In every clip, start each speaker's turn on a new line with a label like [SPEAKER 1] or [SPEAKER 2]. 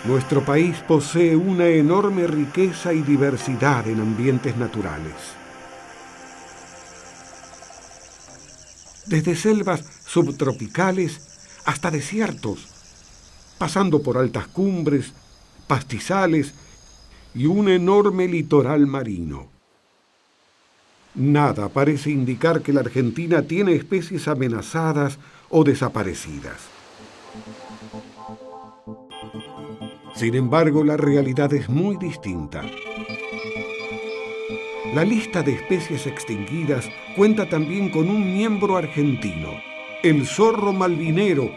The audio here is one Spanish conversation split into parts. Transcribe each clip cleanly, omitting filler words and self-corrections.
[SPEAKER 1] Nuestro país posee una enorme riqueza y diversidad en ambientes naturales. Desde selvas subtropicales hasta desiertos, pasando por altas cumbres, pastizales y un enorme litoral marino. Nada parece indicar que la Argentina tiene especies amenazadas o desaparecidas. Sin embargo, la realidad es muy distinta. La lista de especies extinguidas cuenta también con un miembro argentino, el zorro malvinero,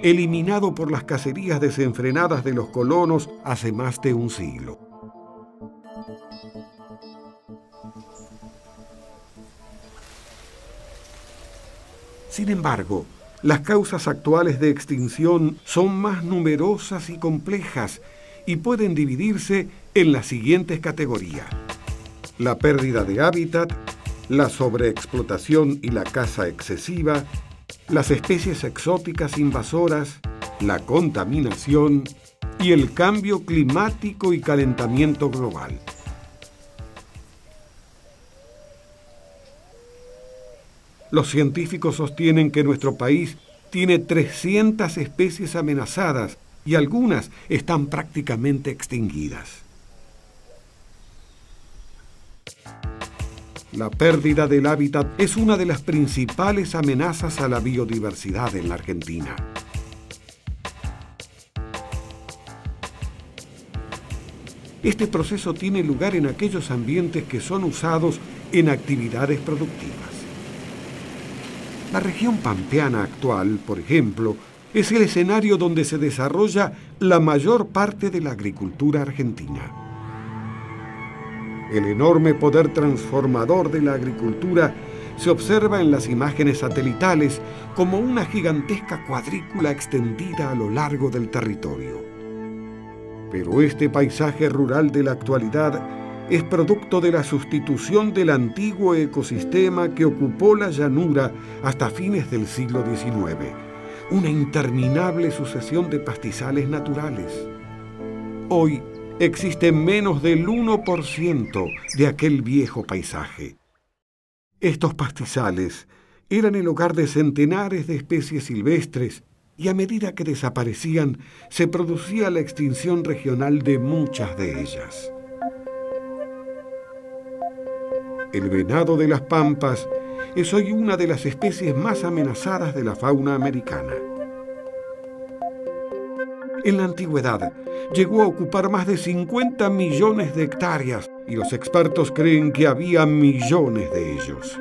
[SPEAKER 1] eliminado por las cacerías desenfrenadas de los colonos hace más de un siglo. Sin embargo, las causas actuales de extinción son más numerosas y complejas y pueden dividirse en las siguientes categorías: la pérdida de hábitat, la sobreexplotación y la caza excesiva, las especies exóticas invasoras, la contaminación y el cambio climático y calentamiento global. Los científicos sostienen que nuestro país tiene 300 especies amenazadas y algunas están prácticamente extinguidas. La pérdida del hábitat es una de las principales amenazas a la biodiversidad en la Argentina. Este proceso tiene lugar en aquellos ambientes que son usados en actividades productivas. La región pampeana actual, por ejemplo, es el escenario donde se desarrolla la mayor parte de la agricultura argentina. El enorme poder transformador de la agricultura se observa en las imágenes satelitales como una gigantesca cuadrícula extendida a lo largo del territorio. Pero este paisaje rural de la actualidad es producto de la sustitución del antiguo ecosistema que ocupó la llanura hasta fines del siglo XIX, una interminable sucesión de pastizales naturales. Hoy existe menos del 1% de aquel viejo paisaje. Estos pastizales eran el hogar de centenares de especies silvestres y a medida que desaparecían se producía la extinción regional de muchas de ellas. El venado de las pampas es hoy una de las especies más amenazadas de la fauna americana. En la antigüedad llegó a ocupar más de 50 millones de hectáreas y los expertos creen que había millones de ellos.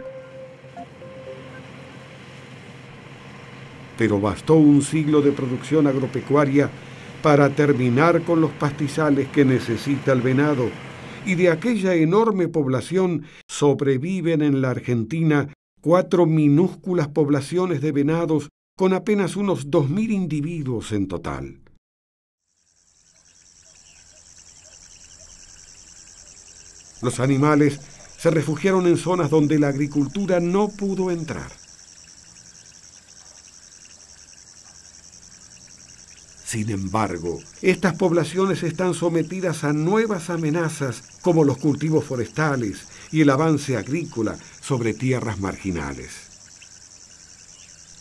[SPEAKER 1] Pero bastó un siglo de producción agropecuaria para terminar con los pastizales que necesita el venado, y de aquella enorme población sobreviven en la Argentina 4 minúsculas poblaciones de venados con apenas unos 2.000 individuos en total. Los animales se refugiaron en zonas donde la agricultura no pudo entrar. Sin embargo, estas poblaciones están sometidas a nuevas amenazas como los cultivos forestales y el avance agrícola sobre tierras marginales.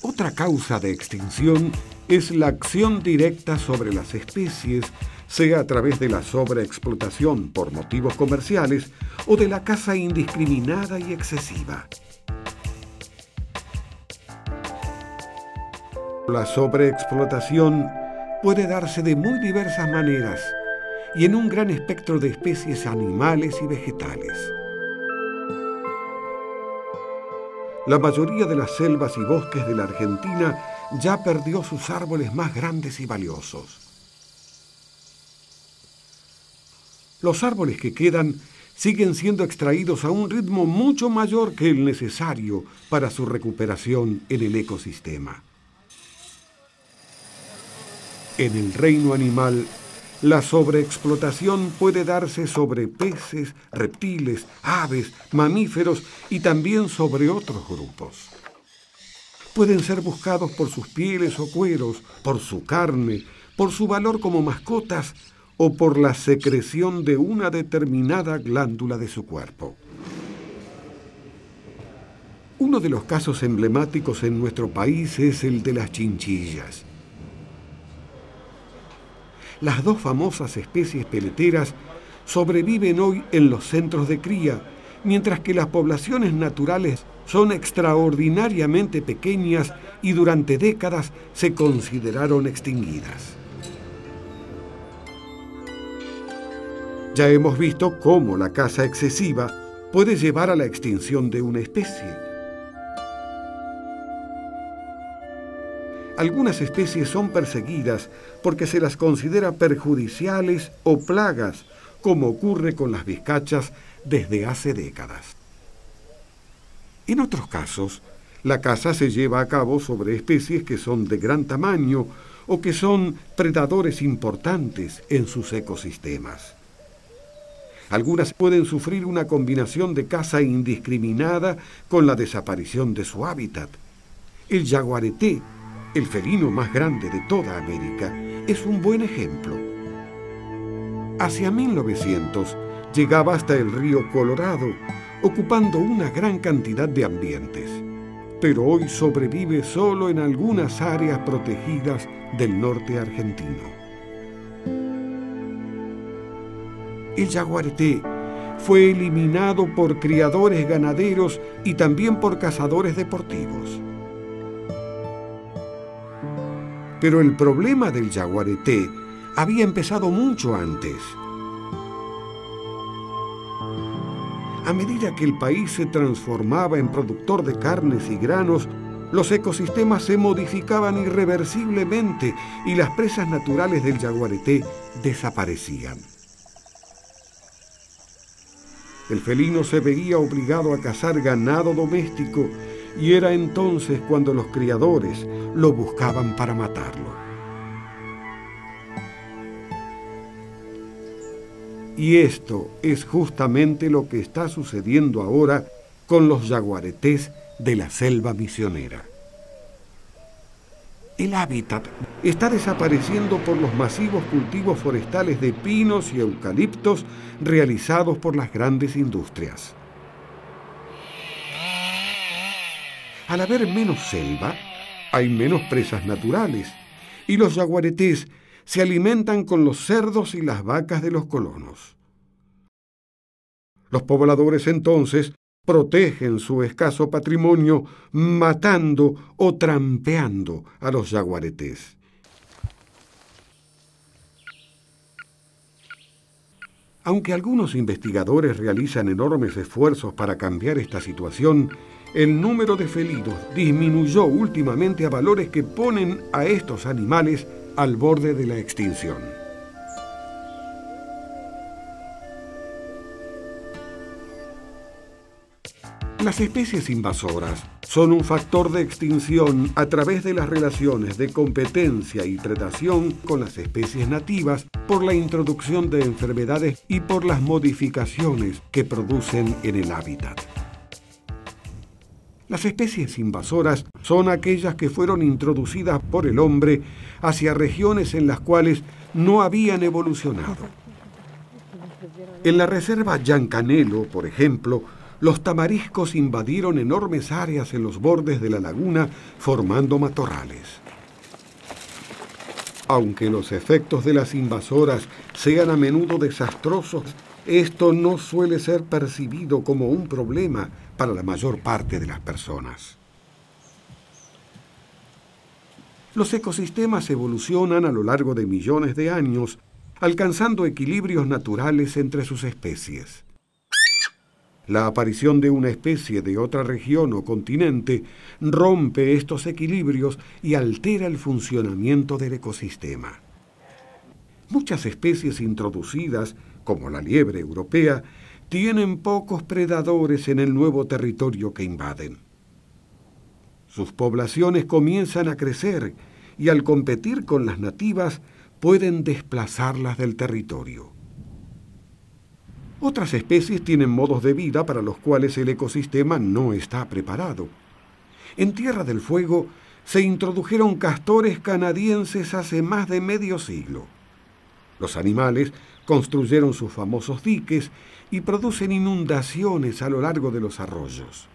[SPEAKER 1] Otra causa de extinción es la acción directa sobre las especies, sea a través de la sobreexplotación por motivos comerciales o de la caza indiscriminada y excesiva. La sobreexplotación puede darse de muy diversas maneras y en un gran espectro de especies animales y vegetales. La mayoría de las selvas y bosques de la Argentina ya perdió sus árboles más grandes y valiosos. Los árboles que quedan siguen siendo extraídos a un ritmo mucho mayor que el necesario para su recuperación en el ecosistema. En el reino animal, la sobreexplotación puede darse sobre peces, reptiles, aves, mamíferos y también sobre otros grupos. Pueden ser buscados por sus pieles o cueros, por su carne, por su valor como mascotas o por la secreción de una determinada glándula de su cuerpo. Uno de los casos emblemáticos en nuestro país es el de las chinchillas. Las dos famosas especies peleteras sobreviven hoy en los centros de cría, mientras que las poblaciones naturales son extraordinariamente pequeñas y durante décadas se consideraron extinguidas. Ya hemos visto cómo la caza excesiva puede llevar a la extinción de una especie. Algunas especies son perseguidas porque se las considera perjudiciales o plagas, como ocurre con las vizcachas desde hace décadas. En otros casos, la caza se lleva a cabo sobre especies que son de gran tamaño o que son predadores importantes en sus ecosistemas. Algunas pueden sufrir una combinación de caza indiscriminada con la desaparición de su hábitat. El yaguareté, el felino más grande de toda América, es un buen ejemplo. Hacia 1900 llegaba hasta el río Colorado, ocupando una gran cantidad de ambientes, pero hoy sobrevive solo en algunas áreas protegidas del norte argentino. El yaguareté fue eliminado por criadores ganaderos y también por cazadores deportivos. Pero el problema del yaguareté había empezado mucho antes. A medida que el país se transformaba en productor de carnes y granos, los ecosistemas se modificaban irreversiblemente y las presas naturales del yaguareté desaparecían. El felino se veía obligado a cazar ganado doméstico y era entonces cuando los criadores lo buscaban para matarlo. Y esto es justamente lo que está sucediendo ahora con los yaguaretés de la selva misionera. El hábitat está desapareciendo por los masivos cultivos forestales de pinos y eucaliptos realizados por las grandes industrias. Al haber menos selva, hay menos presas naturales, y los yaguaretés se alimentan con los cerdos y las vacas de los colonos. Los pobladores entonces protegen su escaso patrimonio matando o trampeando a los yaguaretés. Aunque algunos investigadores realizan enormes esfuerzos para cambiar esta situación, el número de felinos disminuyó últimamente a valores que ponen a estos animales al borde de la extinción. Las especies invasoras son un factor de extinción a través de las relaciones de competencia y predación con las especies nativas por la introducción de enfermedades y por las modificaciones que producen en el hábitat. Las especies invasoras son aquellas que fueron introducidas por el hombre hacia regiones en las cuales no habían evolucionado. En la reserva Yancanelo, por ejemplo, los tamariscos invadieron enormes áreas en los bordes de la laguna, formando matorrales. Aunque los efectos de las invasoras sean a menudo desastrosos, esto no suele ser percibido como un problema para la mayor parte de las personas. Los ecosistemas evolucionan a lo largo de millones de años, alcanzando equilibrios naturales entre sus especies. La aparición de una especie de otra región o continente rompe estos equilibrios y altera el funcionamiento del ecosistema. Muchas especies introducidas, como la liebre europea, tienen pocos predadores en el nuevo territorio que invaden. Sus poblaciones comienzan a crecer y al competir con las nativas pueden desplazarlas del territorio. Otras especies tienen modos de vida para los cuales el ecosistema no está preparado. En Tierra del Fuego se introdujeron castores canadienses hace más de medio siglo. Los animales construyeron sus famosos diques y producen inundaciones a lo largo de los arroyos.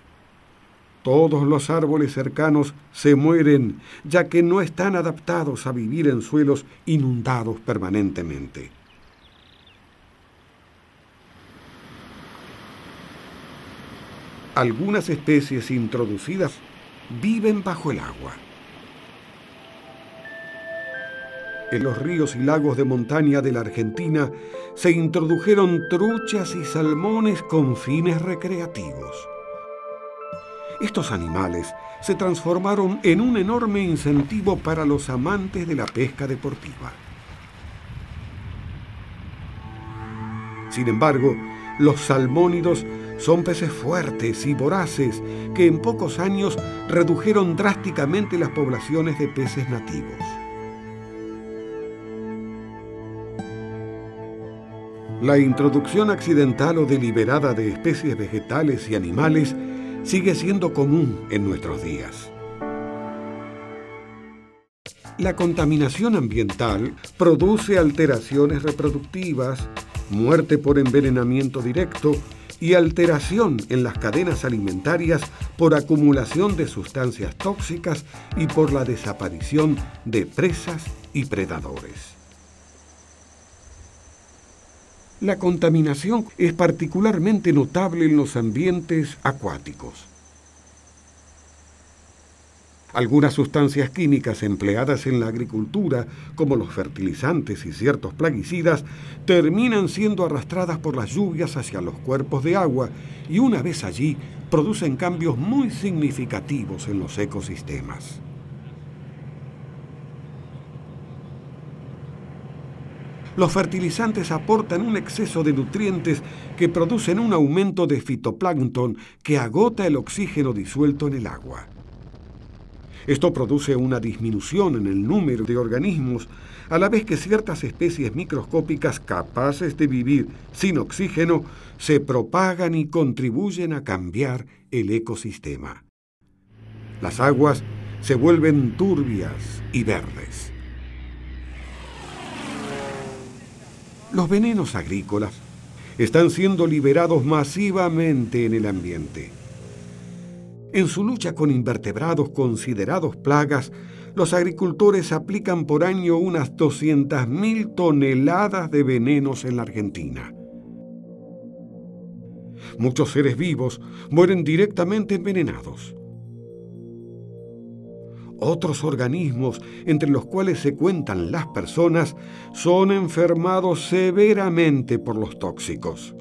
[SPEAKER 1] Todos los árboles cercanos se mueren, ya que no están adaptados a vivir en suelos inundados permanentemente. Algunas especies introducidas viven bajo el agua. En los ríos y lagos de montaña de la Argentina se introdujeron truchas y salmones con fines recreativos. Estos animales se transformaron en un enorme incentivo para los amantes de la pesca deportiva. Sin embargo, los salmónidos son peces fuertes y voraces que en pocos años redujeron drásticamente las poblaciones de peces nativos. La introducción accidental o deliberada de especies vegetales y animales sigue siendo común en nuestros días. La contaminación ambiental produce alteraciones reproductivas, muerte por envenenamiento directo y alteración en las cadenas alimentarias por acumulación de sustancias tóxicas y por la desaparición de presas y predadores. La contaminación es particularmente notable en los ambientes acuáticos. Algunas sustancias químicas empleadas en la agricultura, como los fertilizantes y ciertos plaguicidas, terminan siendo arrastradas por las lluvias hacia los cuerpos de agua y una vez allí producen cambios muy significativos en los ecosistemas. Los fertilizantes aportan un exceso de nutrientes que producen un aumento de fitoplancton que agota el oxígeno disuelto en el agua. Esto produce una disminución en el número de organismos, a la vez que ciertas especies microscópicas capaces de vivir sin oxígeno se propagan y contribuyen a cambiar el ecosistema. Las aguas se vuelven turbias y verdes. Los venenos agrícolas están siendo liberados masivamente en el ambiente. En su lucha con invertebrados considerados plagas, los agricultores aplican por año unas 200.000 toneladas de venenos en la Argentina. Muchos seres vivos mueren directamente envenenados. Otros organismos, entre los cuales se cuentan las personas, son enfermados severamente por los tóxicos.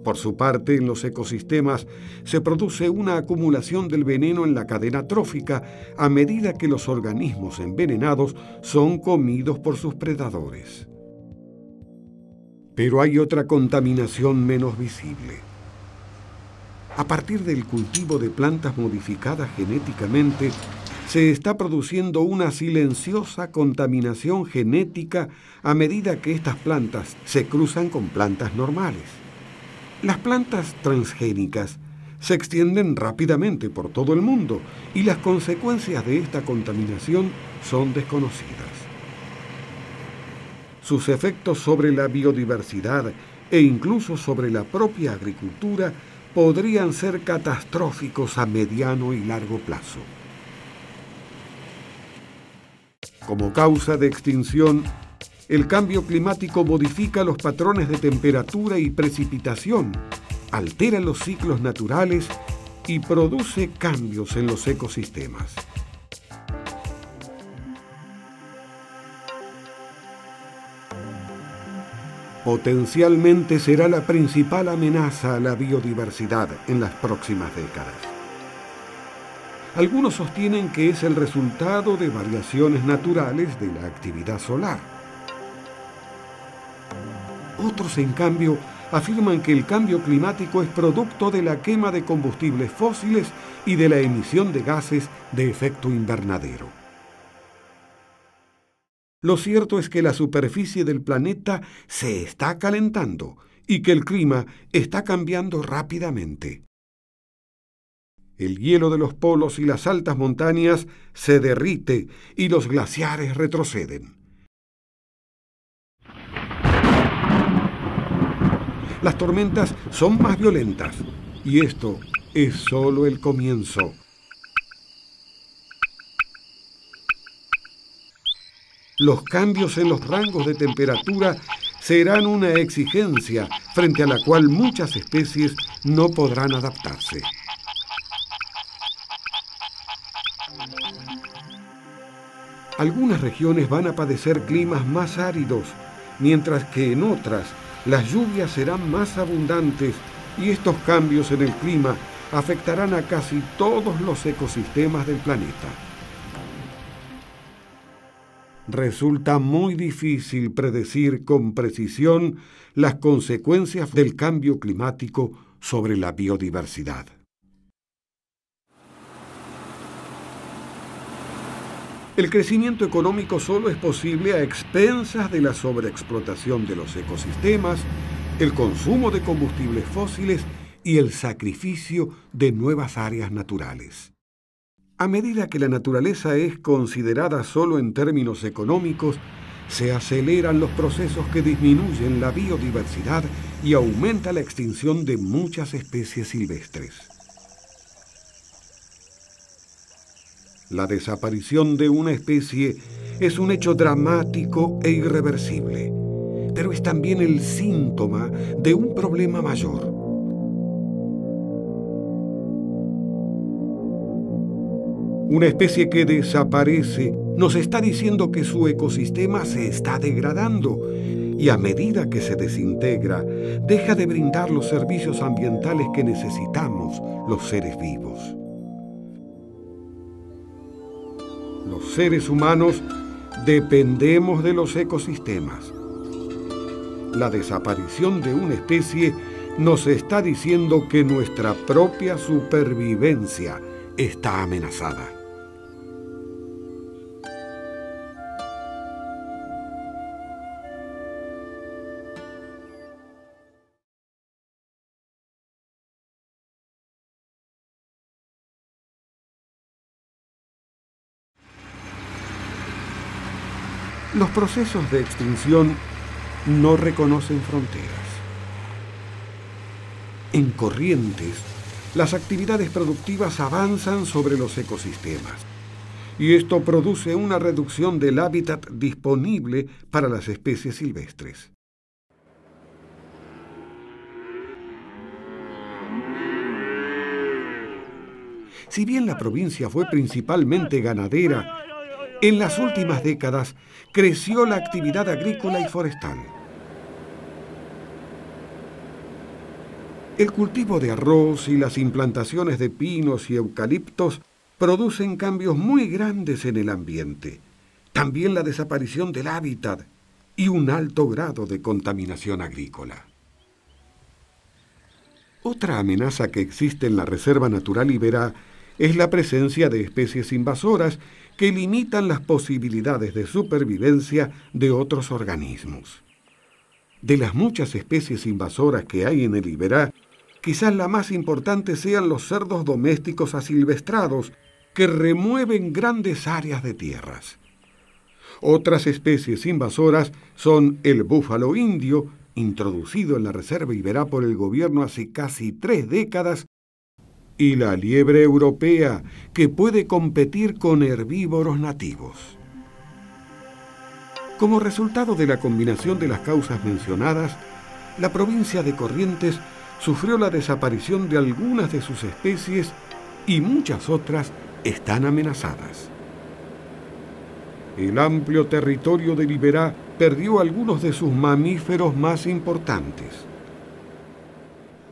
[SPEAKER 1] Por su parte, en los ecosistemas se produce una acumulación del veneno en la cadena trófica a medida que los organismos envenenados son comidos por sus predadores. Pero hay otra contaminación menos visible. A partir del cultivo de plantas modificadas genéticamente, se está produciendo una silenciosa contaminación genética a medida que estas plantas se cruzan con plantas normales. Las plantas transgénicas se extienden rápidamente por todo el mundo y las consecuencias de esta contaminación son desconocidas. Sus efectos sobre la biodiversidad e incluso sobre la propia agricultura podrían ser catastróficos a mediano y largo plazo. Como causa de extinción, el cambio climático modifica los patrones de temperatura y precipitación, altera los ciclos naturales y produce cambios en los ecosistemas. Potencialmente será la principal amenaza a la biodiversidad en las próximas décadas. Algunos sostienen que es el resultado de variaciones naturales de la actividad solar. Otros, en cambio, afirman que el cambio climático es producto de la quema de combustibles fósiles y de la emisión de gases de efecto invernadero. Lo cierto es que la superficie del planeta se está calentando y que el clima está cambiando rápidamente. El hielo de los polos y las altas montañas se derrite y los glaciares retroceden. Las tormentas son más violentas y esto es solo el comienzo. Los cambios en los rangos de temperatura serán una exigencia frente a la cual muchas especies no podrán adaptarse. Algunas regiones van a padecer climas más áridos, mientras que en otras las lluvias serán más abundantes y estos cambios en el clima afectarán a casi todos los ecosistemas del planeta. Resulta muy difícil predecir con precisión las consecuencias del cambio climático sobre la biodiversidad. El crecimiento económico solo es posible a expensas de la sobreexplotación de los ecosistemas, el consumo de combustibles fósiles y el sacrificio de nuevas áreas naturales. A medida que la naturaleza es considerada solo en términos económicos, se aceleran los procesos que disminuyen la biodiversidad y aumenta la extinción de muchas especies silvestres. La desaparición de una especie es un hecho dramático e irreversible, pero es también el síntoma de un problema mayor. Una especie que desaparece nos está diciendo que su ecosistema se está degradando y a medida que se desintegra, deja de brindar los servicios ambientales que necesitamos los seres vivos. Los seres humanos dependemos de los ecosistemas. La desaparición de una especie nos está diciendo que nuestra propia supervivencia está amenazada. Los procesos de extinción no reconocen fronteras. En Corrientes, las actividades productivas avanzan sobre los ecosistemas, y esto produce una reducción del hábitat disponible para las especies silvestres. Si bien la provincia fue principalmente ganadera, en las últimas décadas creció la actividad agrícola y forestal. El cultivo de arroz y las implantaciones de pinos y eucaliptos producen cambios muy grandes en el ambiente. También la desaparición del hábitat y un alto grado de contaminación agrícola. Otra amenaza que existe en la Reserva Natural Iberá es la presencia de especies invasoras que limitan las posibilidades de supervivencia de otros organismos. De las muchas especies invasoras que hay en el Iberá, quizás la más importante sean los cerdos domésticos asilvestrados, que remueven grandes áreas de tierras. Otras especies invasoras son el búfalo indio, introducido en la Reserva Iberá por el gobierno hace casi 3 décadas, y la liebre europea, que puede competir con herbívoros nativos. Como resultado de la combinación de las causas mencionadas, la provincia de Corrientes sufrió la desaparición de algunas de sus especies y muchas otras están amenazadas. El amplio territorio del Iberá perdió algunos de sus mamíferos más importantes.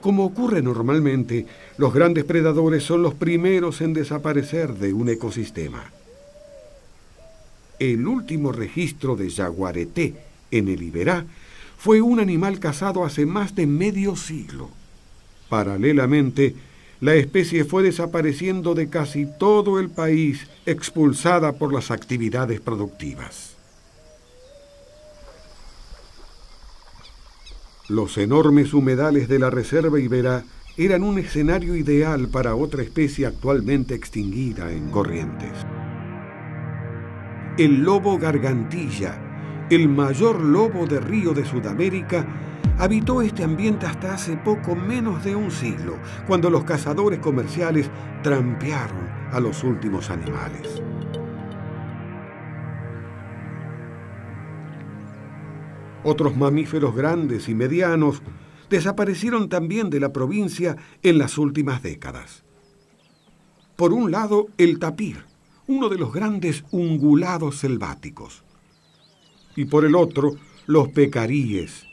[SPEAKER 1] Como ocurre normalmente, los grandes predadores son los primeros en desaparecer de un ecosistema. El último registro de yaguareté en el Iberá fue un animal cazado hace más de medio siglo. Paralelamente, la especie fue desapareciendo de casi todo el país, expulsada por las actividades productivas. Los enormes humedales de la Reserva Iberá eran un escenario ideal para otra especie actualmente extinguida en Corrientes. El lobo gargantilla, el mayor lobo de río de Sudamérica, habitó este ambiente hasta hace poco menos de un siglo, cuando los cazadores comerciales trampearon a los últimos animales. Otros mamíferos grandes y medianos desaparecieron también de la provincia en las últimas décadas. Por un lado, el tapir, uno de los grandes ungulados selváticos, y por el otro, los pecaríes.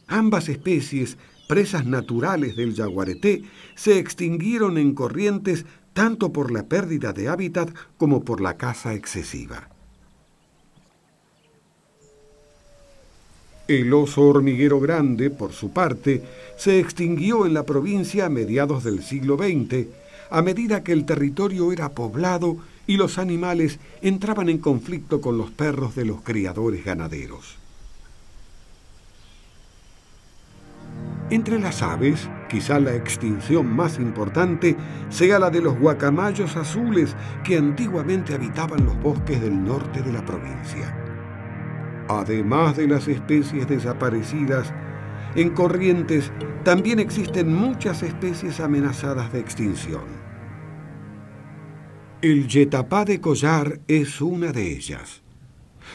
[SPEAKER 1] Ambas especies, presas naturales del yaguareté, se extinguieron en Corrientes tanto por la pérdida de hábitat como por la caza excesiva. El oso hormiguero grande, por su parte, se extinguió en la provincia a mediados del siglo XX, a medida que el territorio era poblado y los animales entraban en conflicto con los perros de los criadores ganaderos. Entre las aves, quizá la extinción más importante sea la de los guacamayos azules que antiguamente habitaban los bosques del norte de la provincia. Además de las especies desaparecidas, en Corrientes también existen muchas especies amenazadas de extinción. El yetapá de collar es una de ellas.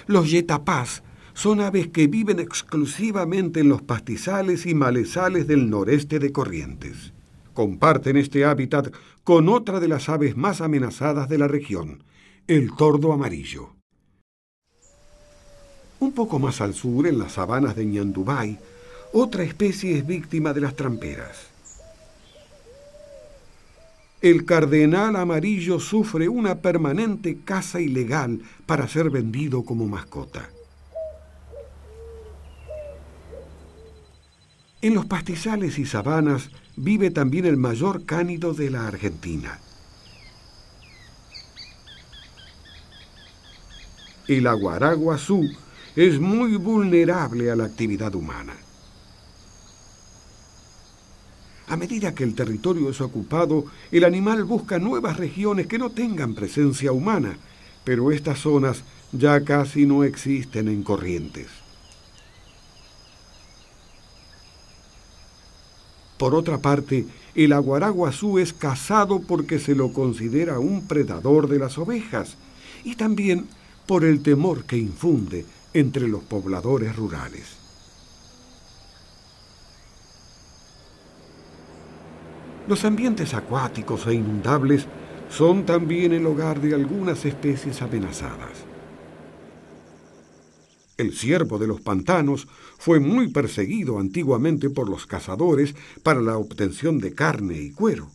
[SPEAKER 1] Los yetapás son aves que viven exclusivamente en los pastizales y malezales del noreste de Corrientes. Comparten este hábitat con otra de las aves más amenazadas de la región, el tordo amarillo. Un poco más al sur, en las sabanas de Ñandubay, otra especie es víctima de las tramperas. El cardenal amarillo sufre una permanente caza ilegal para ser vendido como mascota. En los pastizales y sabanas vive también el mayor cánido de la Argentina. El aguaraguazú es muy vulnerable a la actividad humana. A medida que el territorio es ocupado, el animal busca nuevas regiones que no tengan presencia humana, pero estas zonas ya casi no existen en Corrientes. Por otra parte, el aguaraguazú es cazado porque se lo considera un predador de las ovejas y también por el temor que infunde entre los pobladores rurales. Los ambientes acuáticos e inundables son también el hogar de algunas especies amenazadas. El ciervo de los pantanos fue muy perseguido antiguamente por los cazadores para la obtención de carne y cuero.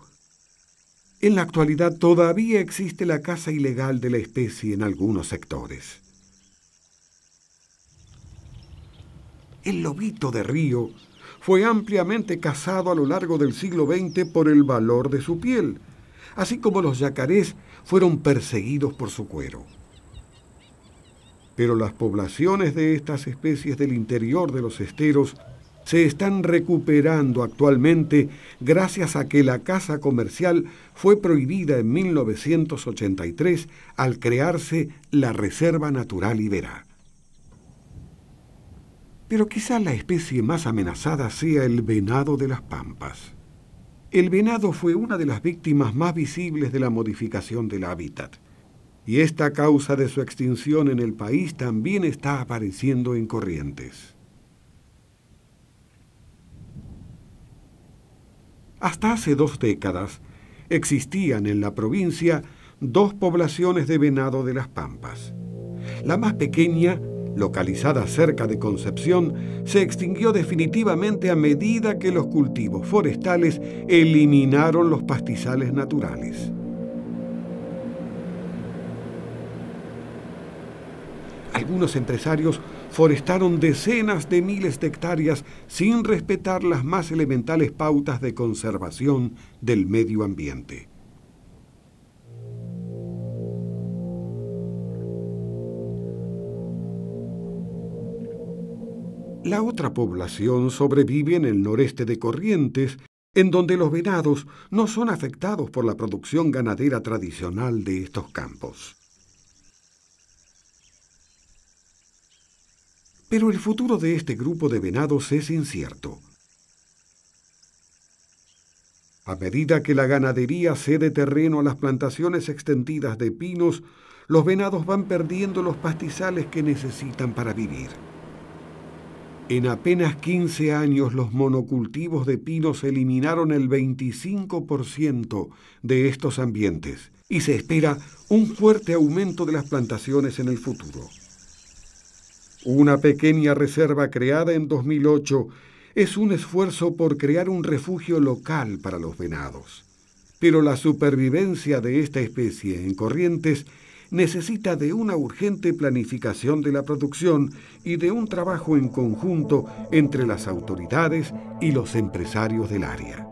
[SPEAKER 1] En la actualidad todavía existe la caza ilegal de la especie en algunos sectores. El lobito de río fue ampliamente cazado a lo largo del siglo XX por el valor de su piel, así como los yacarés fueron perseguidos por su cuero. Pero las poblaciones de estas especies del interior de los esteros se están recuperando actualmente gracias a que la caza comercial fue prohibida en 1983 al crearse la Reserva Natural Iberá. Pero quizá la especie más amenazada sea el venado de las pampas. El venado fue una de las víctimas más visibles de la modificación del hábitat, y esta causa de su extinción en el país también está apareciendo en Corrientes. Hasta hace 2 décadas existían en la provincia 2 poblaciones de venado de las pampas. La más pequeña, localizada cerca de Concepción, se extinguió definitivamente a medida que los cultivos forestales eliminaron los pastizales naturales. Algunos empresarios forestaron decenas de miles de hectáreas sin respetar las más elementales pautas de conservación del medio ambiente. La otra población sobrevive en el noreste de Corrientes, en donde los venados no son afectados por la producción ganadera tradicional de estos campos. Pero el futuro de este grupo de venados es incierto. A medida que la ganadería cede terreno a las plantaciones extendidas de pinos, los venados van perdiendo los pastizales que necesitan para vivir. En apenas 15 años, los monocultivos de pinos eliminaron el 25% de estos ambientes y se espera un fuerte aumento de las plantaciones en el futuro. Una pequeña reserva creada en 2008 es un esfuerzo por crear un refugio local para los venados. Pero la supervivencia de esta especie en Corrientes necesita de una urgente planificación de la producción y de un trabajo en conjunto entre las autoridades y los empresarios del área.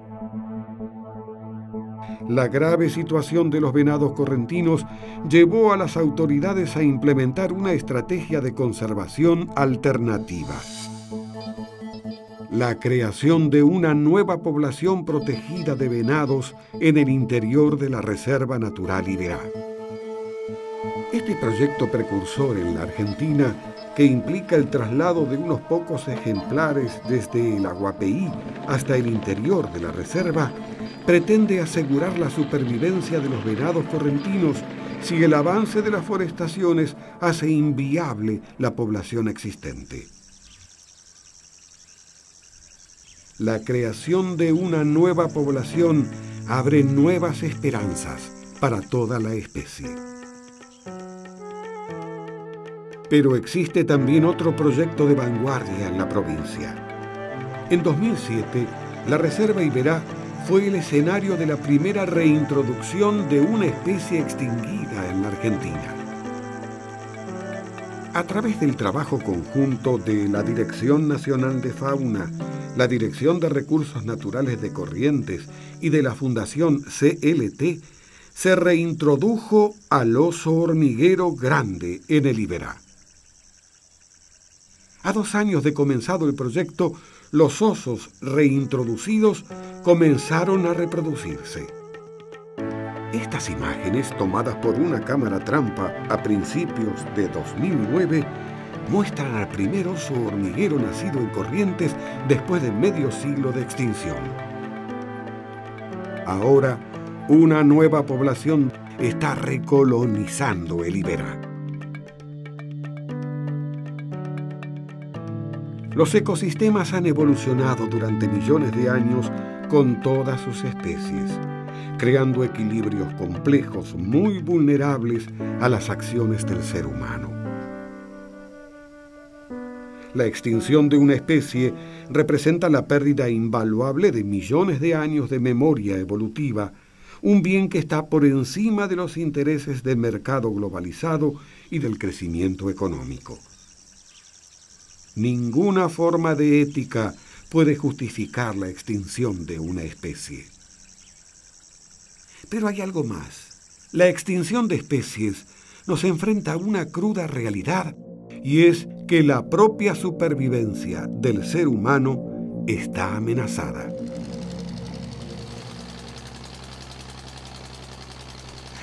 [SPEAKER 1] La grave situación de los venados correntinos llevó a las autoridades a implementar una estrategia de conservación alternativa: la creación de una nueva población protegida de venados en el interior de la Reserva Natural Iberá. Este proyecto precursor en la Argentina, que implica el traslado de unos pocos ejemplares desde el Aguapeí hasta el interior de la reserva, pretende asegurar la supervivencia de los venados correntinos si el avance de las forestaciones hace inviable la población existente. La creación de una nueva población abre nuevas esperanzas para toda la especie. Pero existe también otro proyecto de vanguardia en la provincia. En 2007, la Reserva Iberá fue el escenario de la primera reintroducción de una especie extinguida en la Argentina. A través del trabajo conjunto de la Dirección Nacional de Fauna, la Dirección de Recursos Naturales de Corrientes y de la Fundación CLT, se reintrodujo al oso hormiguero grande en el Iberá. A 2 años de comenzado el proyecto, los osos reintroducidos comenzaron a reproducirse. Estas imágenes, tomadas por una cámara trampa a principios de 2009, muestran al primer oso hormiguero nacido en Corrientes después de medio siglo de extinción. Ahora, una nueva población está recolonizando el Iberá. Los ecosistemas han evolucionado durante millones de años con todas sus especies, creando equilibrios complejos muy vulnerables a las acciones del ser humano. La extinción de una especie representa la pérdida invaluable de millones de años de memoria evolutiva, un bien que está por encima de los intereses del mercado globalizado y del crecimiento económico. Ninguna forma de ética puede justificar la extinción de una especie. Pero hay algo más. La extinción de especies nos enfrenta a una cruda realidad, y es que la propia supervivencia del ser humano está amenazada.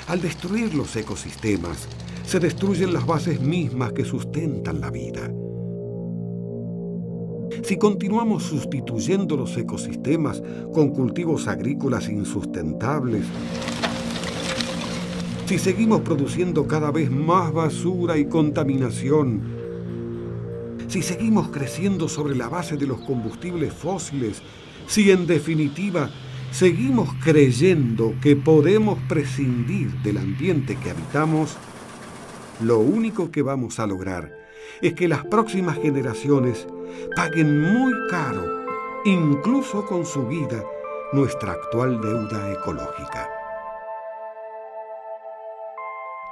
[SPEAKER 1] Al destruir los ecosistemas, se destruyen las bases mismas que sustentan la vida. Si continuamos sustituyendo los ecosistemas con cultivos agrícolas insustentables, si seguimos produciendo cada vez más basura y contaminación, si seguimos creciendo sobre la base de los combustibles fósiles, si en definitiva seguimos creyendo que podemos prescindir del ambiente que habitamos, lo único que vamos a lograr es que las próximas generaciones paguen muy caro, incluso con su vida, nuestra actual deuda ecológica.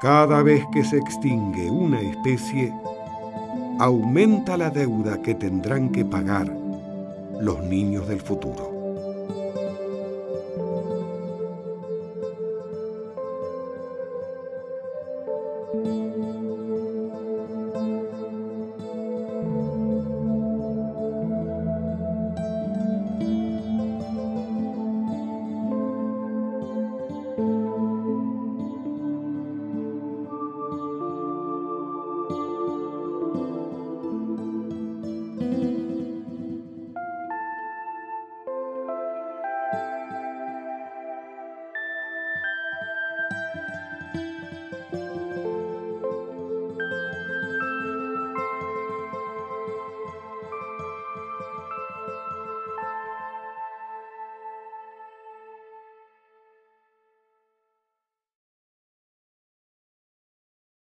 [SPEAKER 1] Cada vez que se extingue una especie, aumenta la deuda que tendrán que pagar los niños del futuro.